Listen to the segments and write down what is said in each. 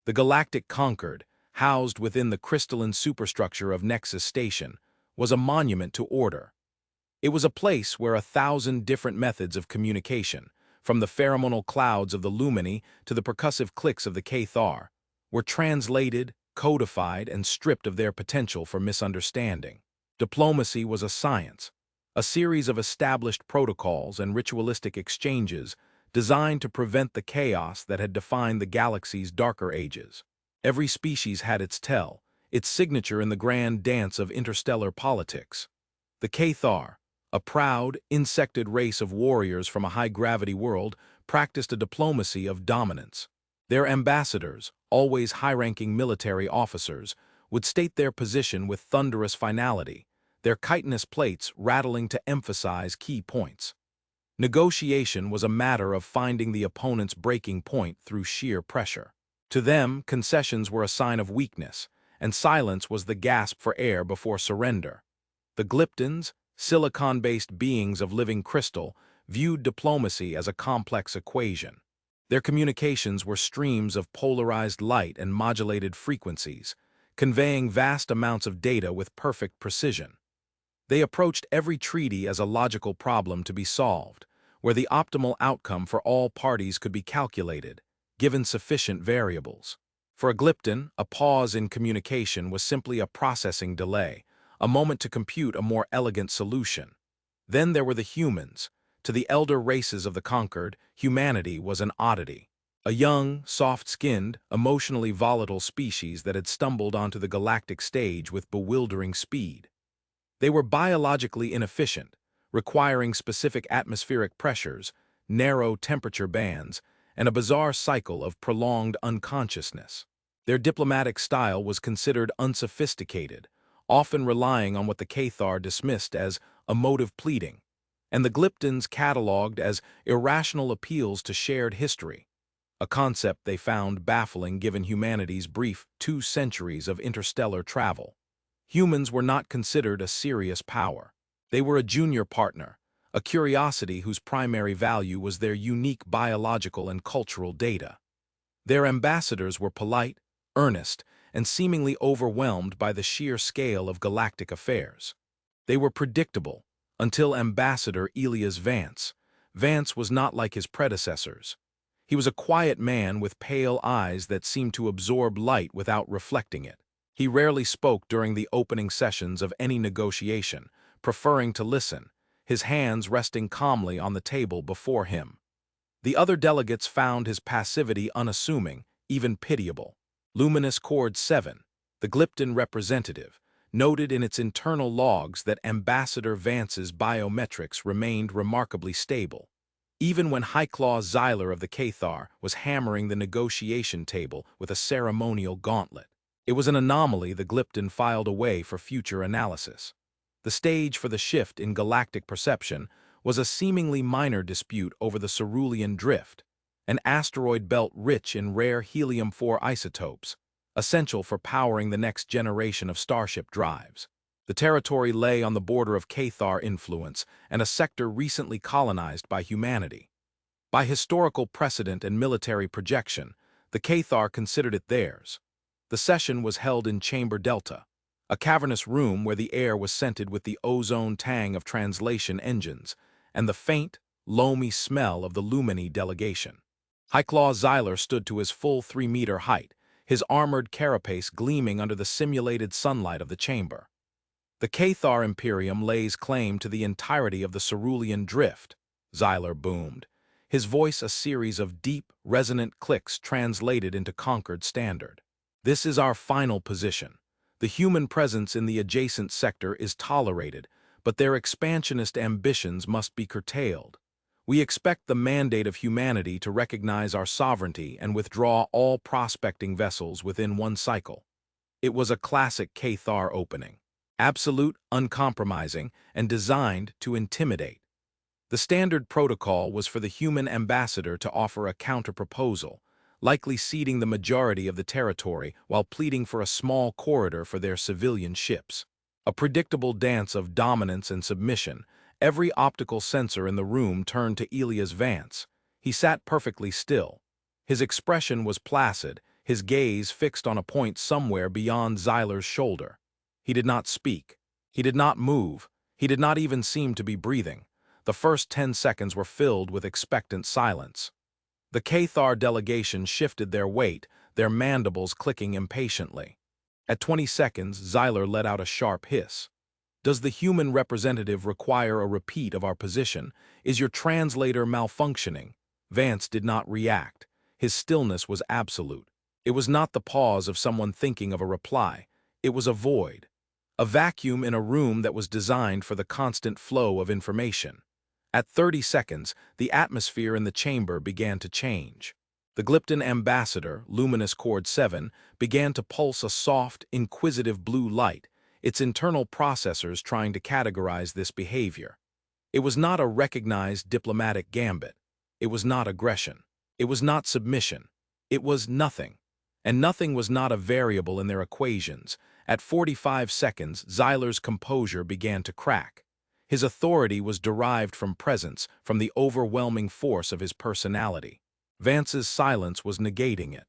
The galactic Concord, housed within the crystalline superstructure of Nexus Station, was a monument to order. It was a place where 1,000 different methods of communication, from the pheromonal clouds of the Lumini to the percussive clicks of the Cathar, were translated, codified, and stripped of their potential for misunderstanding. Diplomacy was a science, a series of established protocols and ritualistic exchanges designed to prevent the chaos that had defined the galaxy's darker ages. Every species had its tell, its signature in the grand dance of interstellar politics. The Cathar, a proud, insected race of warriors from a high-gravity world, practiced a diplomacy of dominance. Their ambassadors, always high-ranking military officers, would state their position with thunderous finality, their chitinous plates rattling to emphasize key points. Negotiation was a matter of finding the opponent's breaking point through sheer pressure. To them, concessions were a sign of weakness, and silence was the gasp for air before surrender. The Glyptons, silicon-based beings of living crystal, viewed diplomacy as a complex equation. Their communications were streams of polarized light and modulated frequencies, conveying vast amounts of data with perfect precision. They approached every treaty as a logical problem to be solved, where the optimal outcome for all parties could be calculated, given sufficient variables. For a Glypton, a pause in communication was simply a processing delay, a moment to compute a more elegant solution. Then there were the humans. To the elder races of the Conquered, humanity was an oddity. A young, soft-skinned, emotionally volatile species that had stumbled onto the galactic stage with bewildering speed. They were biologically inefficient, requiring specific atmospheric pressures, narrow temperature bands, and a bizarre cycle of prolonged unconsciousness. Their diplomatic style was considered unsophisticated, often relying on what the Cathar dismissed as emotive pleading, and the Glyptons catalogued as irrational appeals to shared history, a concept they found baffling given humanity's brief 2 centuries of interstellar travel. Humans were not considered a serious power. They were a junior partner, a curiosity whose primary value was their unique biological and cultural data. Their ambassadors were polite, earnest, and seemingly overwhelmed by the sheer scale of galactic affairs. They were predictable, until Ambassador Elias Vance. Vance was not like his predecessors. He was a quiet man with pale eyes that seemed to absorb light without reflecting it. He rarely spoke during the opening sessions of any negotiation, preferring to listen, his hands resting calmly on the table before him. The other delegates found his passivity unassuming, even pitiable. Luminous Chord 7, the Glypton representative, noted in its internal logs that Ambassador Vance's biometrics remained remarkably stable. Even when High-Claw Xyler of the Cathar was hammering the negotiation table with a ceremonial gauntlet. It was an anomaly the Glypton filed away for future analysis. The stage for the shift in galactic perception was a seemingly minor dispute over the Cerulean Drift, an asteroid belt rich in rare helium-4 isotopes, essential for powering the next generation of starship drives. The territory lay on the border of Cathar influence and a sector recently colonized by humanity. By historical precedent and military projection, the Cathar considered it theirs. The session was held in Chamber Delta, a cavernous room where the air was scented with the ozone tang of translation engines and the faint, loamy smell of the Lumini delegation. High-Claw Xyler stood to his full 3-meter height, his armored carapace gleaming under the simulated sunlight of the chamber. The Cathar Imperium lays claim to the entirety of the Cerulean Drift, Xyler boomed, his voice a series of deep, resonant clicks translated into Concord Standard. This is our final position. The human presence in the adjacent sector is tolerated, but their expansionist ambitions must be curtailed. We expect the mandate of humanity to recognize our sovereignty and withdraw all prospecting vessels within 1 cycle. It was a classic Cathar opening, absolute, uncompromising, and designed to intimidate. The standard protocol was for the human ambassador to offer a counter-proposal, likely ceding the majority of the territory while pleading for a small corridor for their civilian ships. A predictable dance of dominance and submission, every optical sensor in the room turned to Elias Vance. He sat perfectly still. His expression was placid, his gaze fixed on a point somewhere beyond Xyler's shoulder. He did not speak. He did not move. He did not even seem to be breathing. The first 10 seconds were filled with expectant silence. The Cathar delegation shifted their weight, their mandibles clicking impatiently. At 20 seconds, Xyler let out a sharp hiss. Does the human representative require a repeat of our position? Is your translator malfunctioning? Vance did not react. His stillness was absolute. It was not the pause of someone thinking of a reply. It was a void. A vacuum in a room that was designed for the constant flow of information. At 30 seconds, the atmosphere in the chamber began to change. The Glypton ambassador, luminous cord 7, began to pulse a soft, inquisitive blue light, its internal processors trying to categorize this behavior. It was not a recognized diplomatic gambit. It was not aggression. It was not submission. It was nothing. And nothing was not a variable in their equations. At 45 seconds, Xyler's composure began to crack. His authority was derived from presence, from the overwhelming force of his personality. Vance's silence was negating it.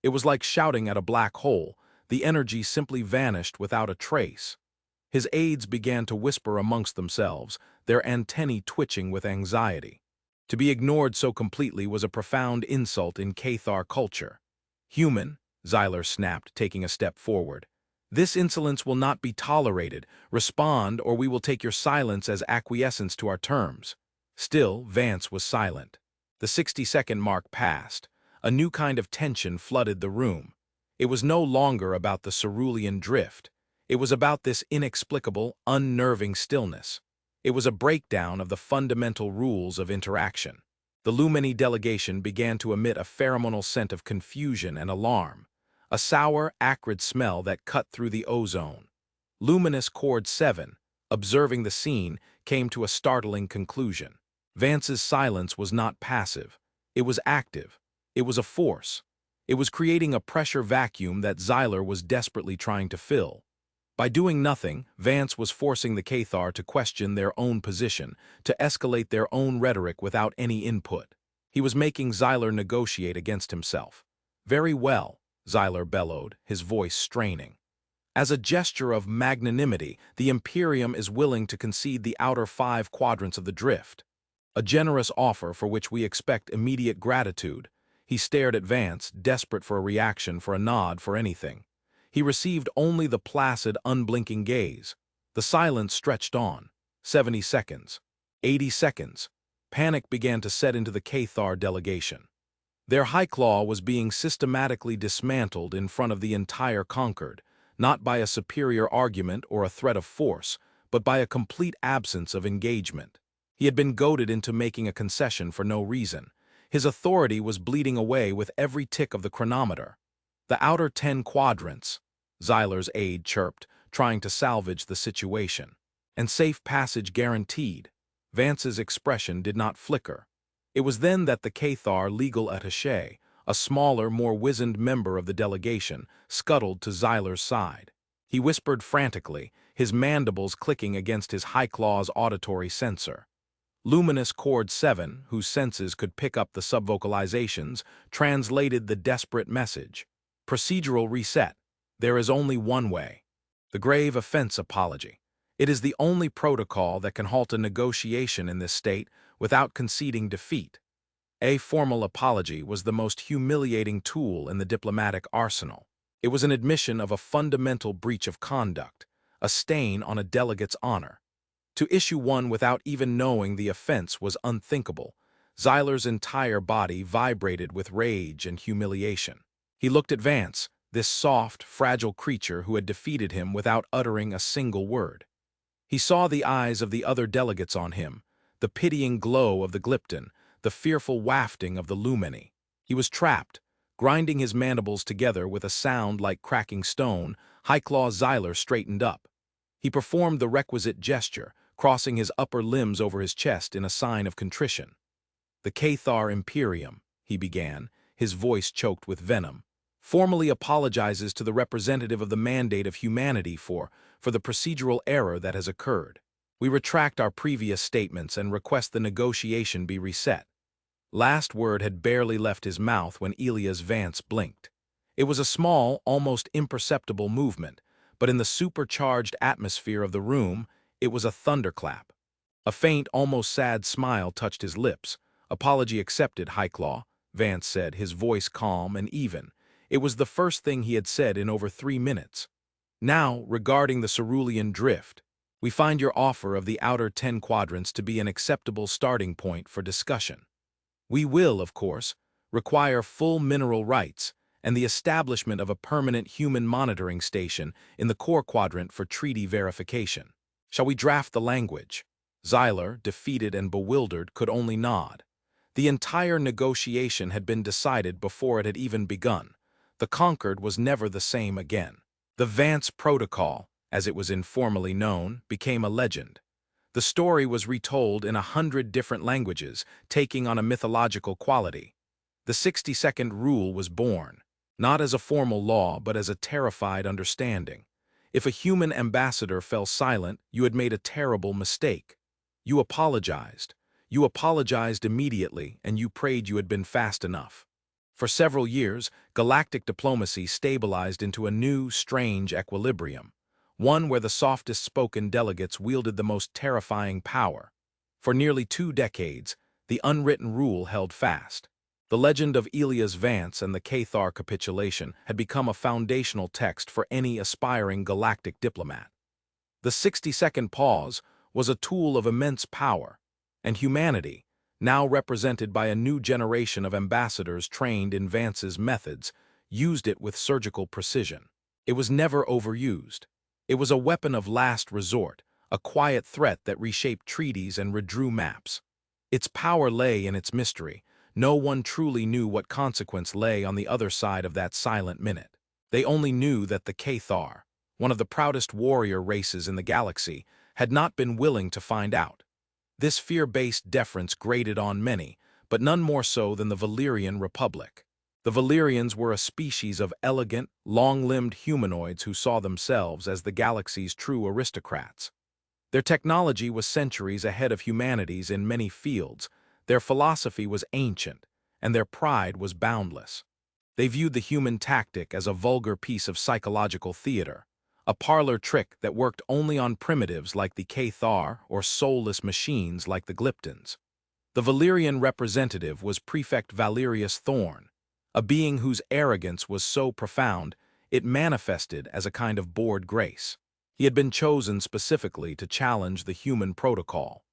It was like shouting at a black hole. The energy simply vanished without a trace. His aides began to whisper amongst themselves, their antennae twitching with anxiety. To be ignored so completely was a profound insult in Cathar culture. "Human," Xyler snapped, taking a step forward. "This insolence will not be tolerated. Respond, or we will take your silence as acquiescence to our terms." Still, Vance was silent. The 60-second mark passed. A new kind of tension flooded the room. It was no longer about the cerulean drift. It was about this inexplicable, unnerving stillness. It was a breakdown of the fundamental rules of interaction. The Lumini delegation began to emit a pheromonal scent of confusion and alarm, a sour, acrid smell that cut through the ozone. Luminous Cord 7, observing the scene, came to a startling conclusion. Vance's silence was not passive. It was active. It was a force. It was creating a pressure vacuum that Xyler was desperately trying to fill. By doing nothing, Vance was forcing the Cathar to question their own position, to escalate their own rhetoric without any input. He was making Xyler negotiate against himself. "Very well," Xyler bellowed, his voice straining. "As a gesture of magnanimity, the Imperium is willing to concede the outer 5 quadrants of the drift. A generous offer for which we expect immediate gratitude." He stared at Vance, desperate for a reaction, for a nod, for anything. He received only the placid, unblinking gaze. The silence stretched on. 70 seconds. 80 seconds. Panic began to set into the Cathar delegation. Their high claw was being systematically dismantled in front of the entire Concord, not by a superior argument or a threat of force, but by a complete absence of engagement. He had been goaded into making a concession for no reason. His authority was bleeding away with every tick of the chronometer. "The outer 10 quadrants," Xyler's aide chirped, trying to salvage the situation. "And safe passage guaranteed." Vance's expression did not flicker. It was then that the Cathar legal attaché, a smaller, more wizened member of the delegation, scuttled to Xyler's side. He whispered frantically, his mandibles clicking against his high claw's auditory sensor. Luminous Cord 7, whose senses could pick up the subvocalizations, translated the desperate message. "Procedural reset. There is only one way. The grave offense apology. It is the only protocol that can halt a negotiation in this state without conceding defeat." A formal apology was the most humiliating tool in the diplomatic arsenal. It was an admission of a fundamental breach of conduct, a stain on a delegate's honor. To issue one without even knowing the offense was unthinkable. Xyler's entire body vibrated with rage and humiliation. He looked at Vance, this soft, fragile creature who had defeated him without uttering a single word. He saw the eyes of the other delegates on him, the pitying glow of the Glypton, the fearful wafting of the Lumini. He was trapped. Grinding his mandibles together with a sound like cracking stone, High-Claw Xyler straightened up. He performed the requisite gesture, crossing his upper limbs over his chest in a sign of contrition. "The Cathar Imperium," he began, his voice choked with venom, "formally apologizes to the representative of the mandate of humanity for the procedural error that has occurred. We retract our previous statements and request the negotiation be reset." Last word had barely left his mouth when Elias Vance blinked. It was a small, almost imperceptible movement, but in the supercharged atmosphere of the room, it was a thunderclap. A faint, almost sad smile touched his lips. "Apology accepted, Highclaw," Vance said, his voice calm and even. It was the first thing he had said in over 3 minutes. "Now, regarding the cerulean drift, we find your offer of the outer 10 quadrants to be an acceptable starting point for discussion. We will, of course, require full mineral rights and the establishment of a permanent human monitoring station in the core quadrant for treaty verification. Shall we draft the language?" Xyler, defeated and bewildered, could only nod. The entire negotiation had been decided before it had even begun. The Conquered was never the same again. The Vance Protocol, as it was informally known, became a legend. The story was retold in 100 different languages, taking on a mythological quality. The 60-second rule was born, not as a formal law but as a terrified understanding. If a human ambassador fell silent, you had made a terrible mistake. You apologized. You apologized immediately, and you prayed you had been fast enough. For several years, galactic diplomacy stabilized into a new, strange equilibrium, one where the softest-spoken delegates wielded the most terrifying power. For nearly 2 decades, the unwritten rule held fast. The legend of Elias Vance and the Cathar capitulation had become a foundational text for any aspiring galactic diplomat. The 60-second pause was a tool of immense power, and humanity, now represented by a new generation of ambassadors trained in Vance's methods, used it with surgical precision. It was never overused. It was a weapon of last resort, a quiet threat that reshaped treaties and redrew maps. Its power lay in its mystery. No one truly knew what consequence lay on the other side of that silent minute. They only knew that the Cathar, one of the proudest warrior races in the galaxy, had not been willing to find out. This fear-based deference grated on many, but none more so than the Valyrian Republic. The Valyrians were a species of elegant, long-limbed humanoids who saw themselves as the galaxy's true aristocrats. Their technology was centuries ahead of humanity's in many fields, their philosophy was ancient, and their pride was boundless. They viewed the human tactic as a vulgar piece of psychological theater, a parlor trick that worked only on primitives like the Cathar or soulless machines like the Glyptons. The Valyrian representative was Prefect Valerius Thorn, a being whose arrogance was so profound it manifested as a kind of bored grace. He had been chosen specifically to challenge the human protocol.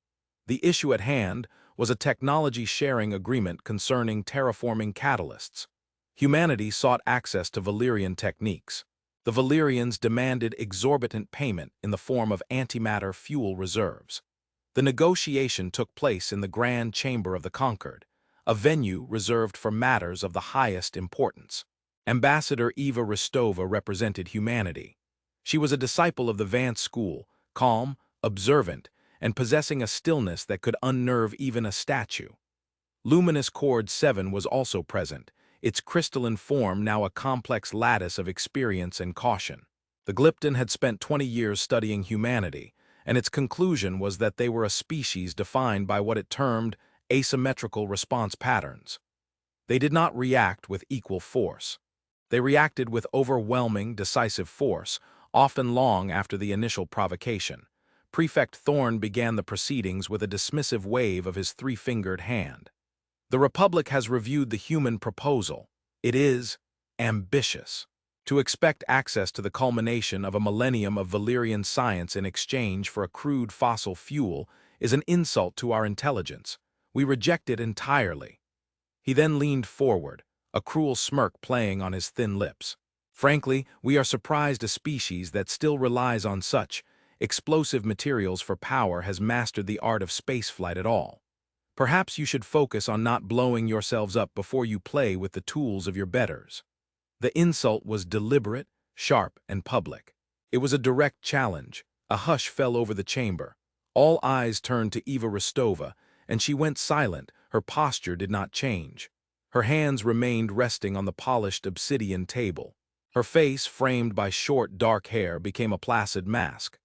The issue at hand was a technology-sharing agreement concerning terraforming catalysts. Humanity sought access to Valyrian techniques. The Valyrians demanded exorbitant payment in the form of antimatter fuel reserves. The negotiation took place in the Grand Chamber of the Conquered, a venue reserved for matters of the highest importance. Ambassador Eva Ristova represented humanity. She was a disciple of the Vance school, calm, observant, and possessing a stillness that could unnerve even a statue. Luminous Chord 7 was also present, its crystalline form now a complex lattice of experience and caution. The Glypton had spent 20 years studying humanity, and its conclusion was that they were a species defined by what it termed asymmetrical response patterns. They did not react with equal force. They reacted with overwhelming, decisive force, often long after the initial provocation. Prefect Thorn began the proceedings with a dismissive wave of his 3-fingered hand. "The Republic has reviewed the human proposal. It is ambitious. To expect access to the culmination of a millennium of Valyrian science in exchange for a crude fossil fuel is an insult to our intelligence. We reject it entirely." He then leaned forward, a cruel smirk playing on his thin lips. "Frankly, we are surprised a species that still relies on such explosive materials for power has mastered the art of spaceflight at all. Perhaps you should focus on not blowing yourselves up before you play with the tools of your betters." The insult was deliberate, sharp, and public. It was a direct challenge. A hush fell over the chamber. All eyes turned to Eva Ristova, and she went silent. Her posture did not change. Her hands remained resting on the polished obsidian table. Her face, framed by short, dark hair, became a placid mask.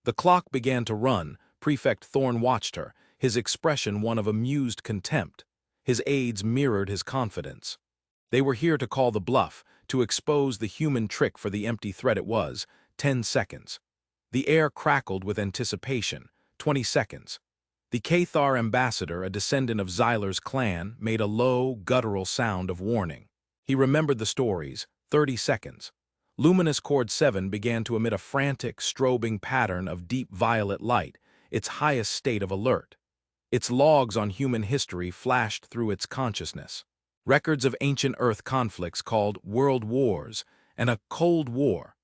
The clock began to run. Prefect Thorn watched her, his expression one of amused contempt. His aides mirrored his confidence. They were here to call the bluff, to expose the human trick for the empty threat it was, 10 seconds. The air crackled with anticipation, 20 seconds. The Cathar ambassador, a descendant of Xylar's clan, made a low, guttural sound of warning. He remembered the stories, 30 seconds. Luminous Chord 7 began to emit a frantic, strobing pattern of deep violet light, its highest state of alert. Its logs on human history flashed through its consciousness. Records of ancient Earth conflicts called world wars and a Cold War,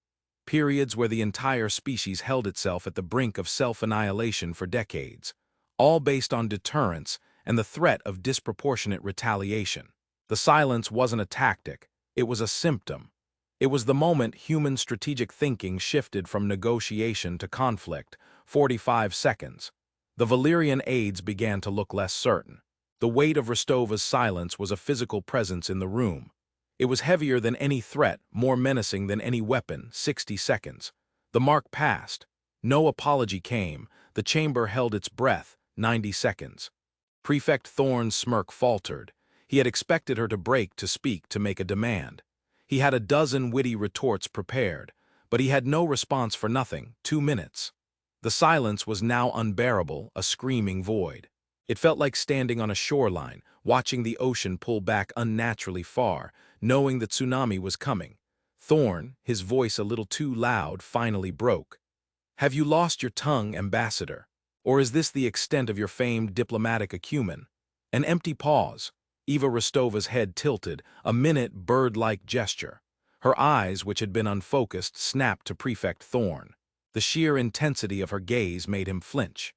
periods where the entire species held itself at the brink of self-annihilation for decades, all based on deterrence and the threat of disproportionate retaliation. The silence wasn't a tactic, it was a symptom. It was the moment human strategic thinking shifted from negotiation to conflict, 45 seconds. The Valyrian aides began to look less certain. The weight of Rostova's silence was a physical presence in the room. It was heavier than any threat, more menacing than any weapon, 60 seconds. The mark passed. No apology came. The chamber held its breath, 90 seconds. Prefect Thorne's smirk faltered. He had expected her to break, to speak, to make a demand. He had a dozen witty retorts prepared, but he had no response for nothing, 2 minutes. The silence was now unbearable, a screaming void. It felt like standing on a shoreline, watching the ocean pull back unnaturally far, knowing the tsunami was coming. Thorne, his voice a little too loud, finally broke. "Have you lost your tongue, ambassador? Or is this the extent of your famed diplomatic acumen?" An empty pause. Eva Rostova's head tilted, a minute bird-like gesture. Her eyes, which had been unfocused, snapped to Prefect Thorne. The sheer intensity of her gaze made him flinch.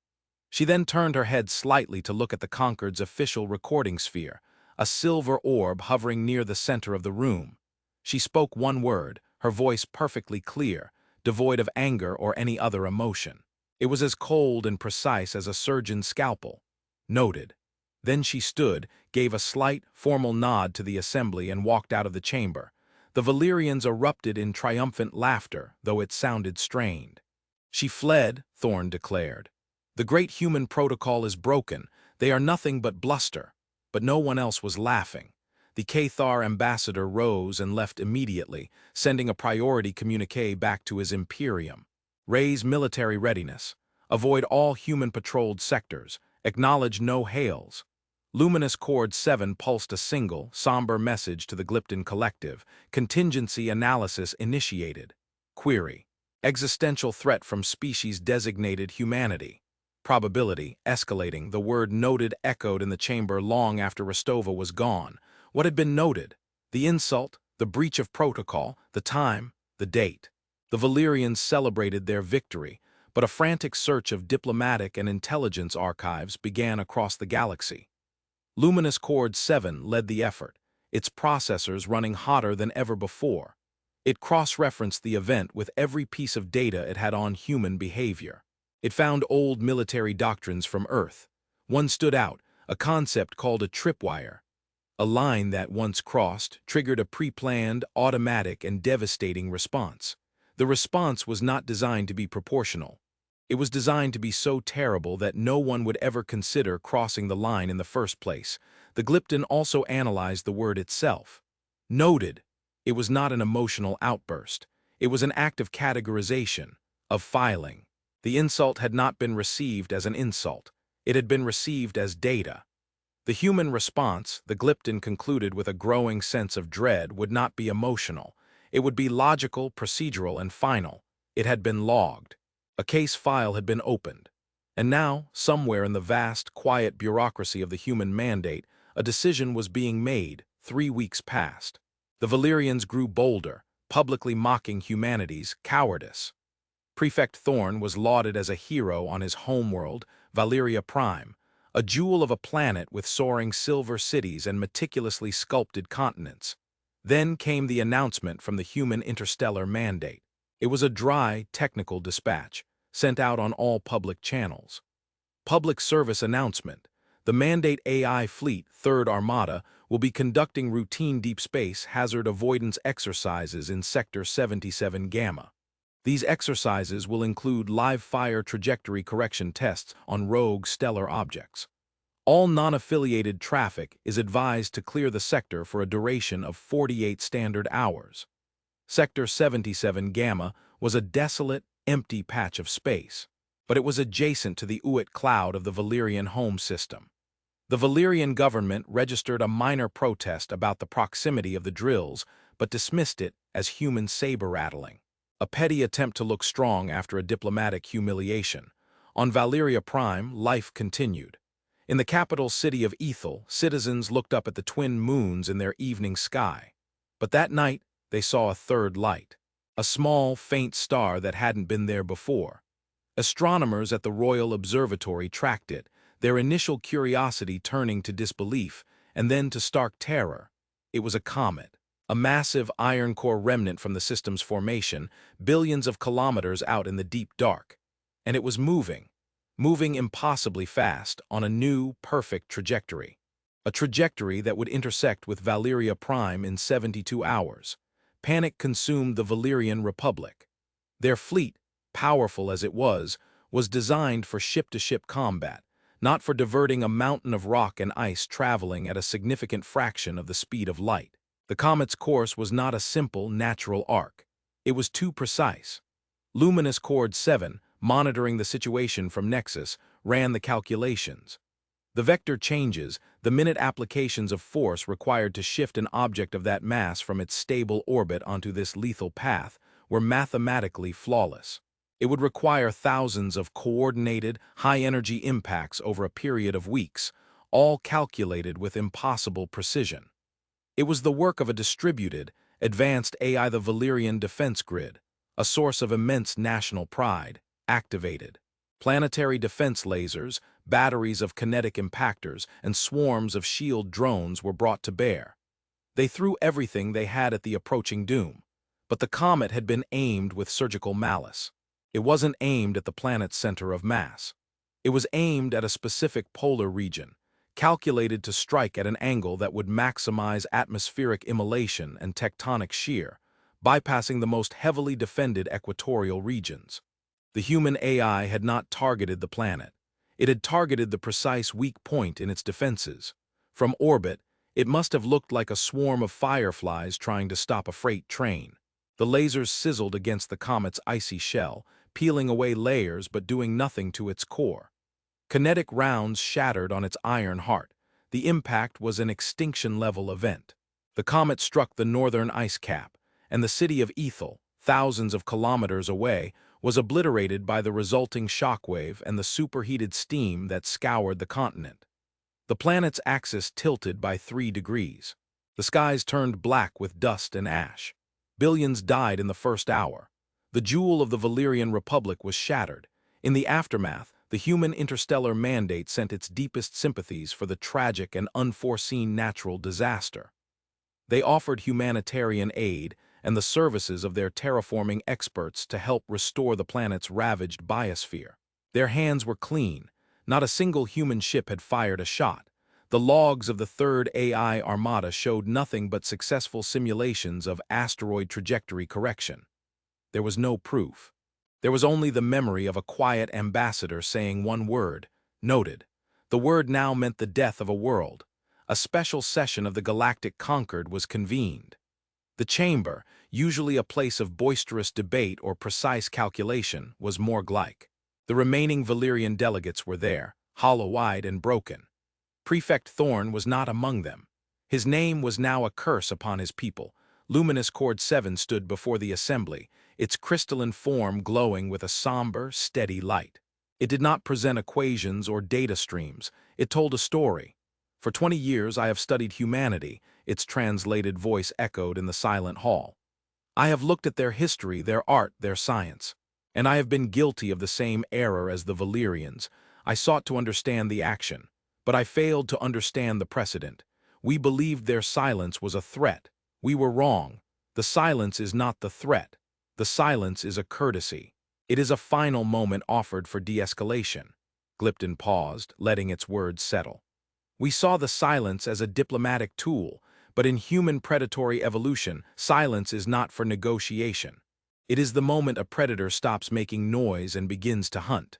She then turned her head slightly to look at the Concord's official recording sphere, a silver orb hovering near the center of the room. She spoke one word, her voice perfectly clear, devoid of anger or any other emotion. It was as cold and precise as a surgeon's scalpel. "Noted." Then she stood, gave a slight, formal nod to the assembly and walked out of the chamber. The Valyrians erupted in triumphant laughter, though it sounded strained. "She fled," Thorne declared. "The great human protocol is broken. They are nothing but bluster." But no one else was laughing. The Cathar ambassador rose and left immediately, sending a priority communique back to his Imperium. "Raise military readiness. Avoid all human-patrolled sectors. Acknowledge no hails." Luminous Chord 7 pulsed a single, somber message to the Glypton Collective. Contingency analysis initiated. Query. Existential threat from species-designated humanity. Probability escalating. The word "noted" echoed in the chamber long after Rostova was gone. What had been noted? The insult, the breach of protocol, the time, the date. The Valyrians celebrated their victory, but a frantic search of diplomatic and intelligence archives began across the galaxy. Luminous Chord 7 led the effort, its processors running hotter than ever before. It cross-referenced the event with every piece of data it had on human behavior. It found old military doctrines from Earth. One stood out, a concept called a tripwire. A line that, once crossed, triggered a pre-planned, automatic, and devastating response. The response was not designed to be proportional. It was designed to be so terrible that no one would ever consider crossing the line in the first place. The Glypton also analyzed the word itself. Noted. It was not an emotional outburst. It was an act of categorization, of filing. The insult had not been received as an insult. It had been received as data. The human response, the Glypton concluded with a growing sense of dread, would not be emotional. It would be logical, procedural, and final. It had been logged. A case file had been opened. And now, somewhere in the vast, quiet bureaucracy of the human mandate, a decision was being made. 3 weeks passed. The Valyrians grew bolder, publicly mocking humanity's cowardice. Prefect Thorne was lauded as a hero on his homeworld, Valyria Prime, a jewel of a planet with soaring silver cities and meticulously sculpted continents. Then came the announcement from the human interstellar mandate. It was a dry, technical dispatch, sent out on all public channels. Public service announcement. The Mandate AI Fleet, 3rd Armada, will be conducting routine deep space hazard avoidance exercises in Sector 77 Gamma. These exercises will include live-fire trajectory correction tests on rogue stellar objects. All non-affiliated traffic is advised to clear the sector for a duration of 48 standard hours. Sector 77 Gamma was a desolate, empty patch of space, but it was adjacent to the Uit cloud of the Valyrian home system. The Valyrian government registered a minor protest about the proximity of the drills, but dismissed it as human saber-rattling. A petty attempt to look strong after a diplomatic humiliation. On Valyria Prime, life continued. In the capital city of Ethel, citizens looked up at the twin moons in their evening sky. But that night, they saw a third light. A small, faint star that hadn't been there before. Astronomers at the Royal Observatory tracked it, their initial curiosity turning to disbelief, and then to stark terror. It was a comet, a massive iron core remnant from the system's formation, billions of kilometers out in the deep dark. And it was moving impossibly fast on a new, perfect trajectory. A trajectory that would intersect with Valyria Prime in 72 hours. Panic consumed the Valyrian Republic. Their fleet, powerful as it was designed for ship-to-ship combat, not for diverting a mountain of rock and ice traveling at a significant fraction of the speed of light. The comet's course was not a simple, natural arc. It was too precise. Luminous Cord 7, monitoring the situation from Nexus, ran the calculations. The vector changes, the minute applications of force required to shift an object of that mass from its stable orbit onto this lethal path, were mathematically flawless. It would require thousands of coordinated, high-energy impacts over a period of weeks, all calculated with impossible precision. It was the work of a distributed, advanced AI, the Valyrian defense grid, a source of immense national pride, activated. Planetary defense lasers, batteries of kinetic impactors, and swarms of shield drones were brought to bear. They threw everything they had at the approaching doom, but the comet had been aimed with surgical malice. It wasn't aimed at the planet's center of mass. It was aimed at a specific polar region, calculated to strike at an angle that would maximize atmospheric immolation and tectonic shear, bypassing the most heavily defended equatorial regions. The human AI had not targeted the planet. It had targeted the precise weak point in its defenses. From orbit, it must have looked like a swarm of fireflies trying to stop a freight train. The lasers sizzled against the comet's icy shell, peeling away layers but doing nothing to its core. Kinetic rounds shattered on its iron heart. The impact was an extinction-level event. The comet struck the northern ice cap, and the city of Ethel, thousands of kilometers away, was obliterated by the resulting shockwave and the superheated steam that scoured the continent. The planet's axis tilted by 3 degrees. The skies turned black with dust and ash. Billions died in the first hour. The jewel of the Valyrian Republic was shattered. In the aftermath, the human interstellar mandate sent its deepest sympathies for the tragic and unforeseen natural disaster. They offered humanitarian aid and the services of their terraforming experts to help restore the planet's ravaged biosphere. Their hands were clean. Not a single human ship had fired a shot. The logs of the third AI Armada showed nothing but successful simulations of asteroid trajectory correction. There was no proof. There was only the memory of a quiet ambassador saying one word, noted. The word now meant the death of a world. A special session of the Galactic Concord was convened. The chamber, usually a place of boisterous debate or precise calculation, was morgue-like. The remaining Valyrian delegates were there, hollow-eyed and broken. Prefect Thorn was not among them. His name was now a curse upon his people. Luminous Cord 7 stood before the assembly, its crystalline form glowing with a somber, steady light. It did not present equations or data streams. It told a story. For 20 years I have studied humanity, its translated voice echoed in the silent hall. I have looked at their history, their art, their science. And I have been guilty of the same error as the Valyrians. I sought to understand the action, but I failed to understand the precedent. We believed their silence was a threat. We were wrong. The silence is not the threat. The silence is a courtesy. It is a final moment offered for de-escalation. Glipton paused, letting its words settle. We saw the silence as a diplomatic tool, but in human predatory evolution, silence is not for negotiation. It is the moment a predator stops making noise and begins to hunt.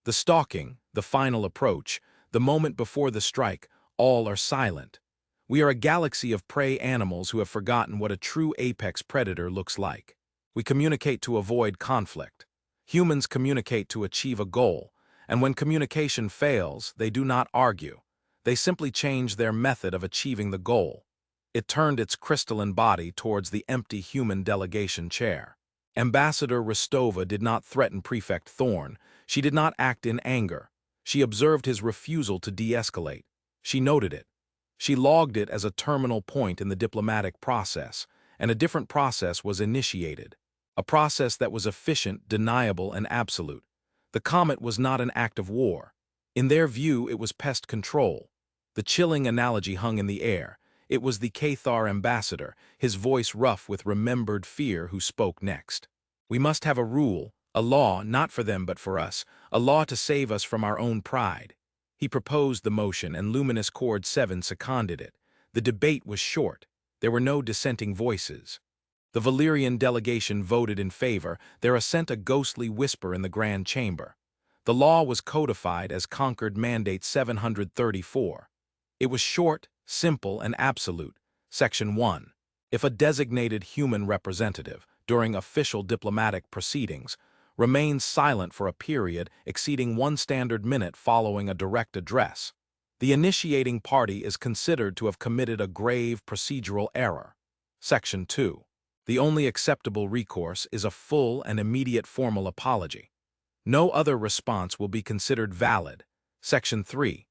The stalking, the final approach, The moment before the strike, all are silent. We are a galaxy of prey animals who have forgotten what a true apex predator looks like. We communicate to avoid conflict. Humans communicate to achieve a goal, and when communication fails, they do not argue. They simply change their method of achieving the goal. It turned its crystalline body towards the empty human delegation chair. Ambassador Rostova did not threaten Prefect Thorne. She did not act in anger. She observed his refusal to de-escalate. She noted it. She logged it as a terminal point in the diplomatic process, and a different process was initiated. A process that was efficient, deniable, and absolute. The comet was not an act of war. In their view, it was pest control. The chilling analogy hung in the air. It was the Cathar ambassador, his voice rough with remembered fear, who spoke next. We must have a rule, a law, not for them but for us, a law to save us from our own pride. He proposed the motion, and Luminous Chord 7 seconded it. The debate was short. There were no dissenting voices. The Valyrian delegation voted in favor, their assent a ghostly whisper in the Grand Chamber. The law was codified as Concord Mandate 734. It was short, simple, and absolute. Section 1. If a designated human representative, during official diplomatic proceedings, remains silent for a period exceeding 1 standard minute following a direct address, the initiating party is considered to have committed a grave procedural error. Section 2. The only acceptable recourse is a full and immediate formal apology. No other response will be considered valid. Section 3.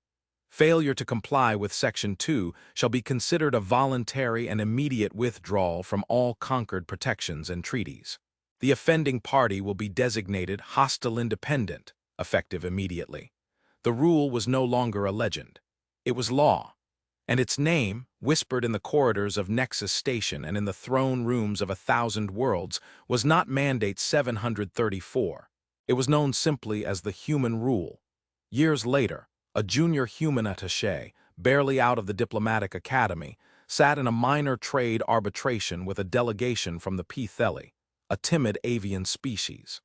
Failure to comply with Section 2 shall be considered a voluntary and immediate withdrawal from all conquered protections and treaties. The offending party will be designated hostile independent, effective immediately. The rule was no longer a legend. It was law. And its name, whispered in the corridors of Nexus Station and in the throne rooms of 1,000 worlds, was not Mandate 734. It was known simply as the Human Rule. Years later, a junior human attaché, barely out of the diplomatic academy, sat in a minor trade arbitration with a delegation from the P-Theli, a timid avian species.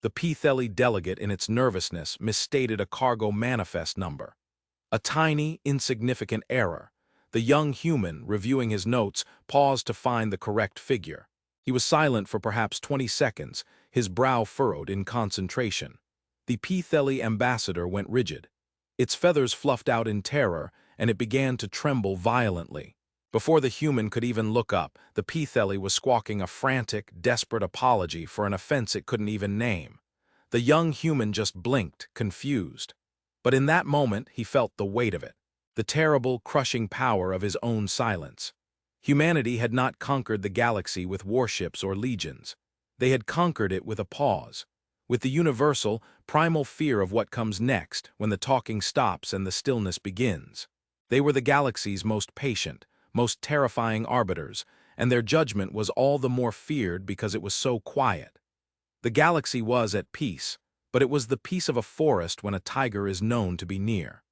The P-Theli delegate, in its nervousness, misstated a cargo manifest number. A tiny, insignificant error. The young human, reviewing his notes, paused to find the correct figure. He was silent for perhaps 20 seconds, his brow furrowed in concentration. The P-Theli ambassador went rigid. Its feathers fluffed out in terror, and it began to tremble violently. Before the human could even look up, the P-Theli was squawking a frantic, desperate apology for an offense it couldn't even name. The young human just blinked, confused. But in that moment, he felt the weight of it, the terrible, crushing power of his own silence. Humanity had not conquered the galaxy with warships or legions. They had conquered it with a pause, with the universal, primal fear of what comes next when the talking stops and the stillness begins. They were the galaxy's most patient, most terrifying arbiters, and their judgment was all the more feared because it was so quiet. The galaxy was at peace, but it was the peace of a forest when a tiger is known to be near.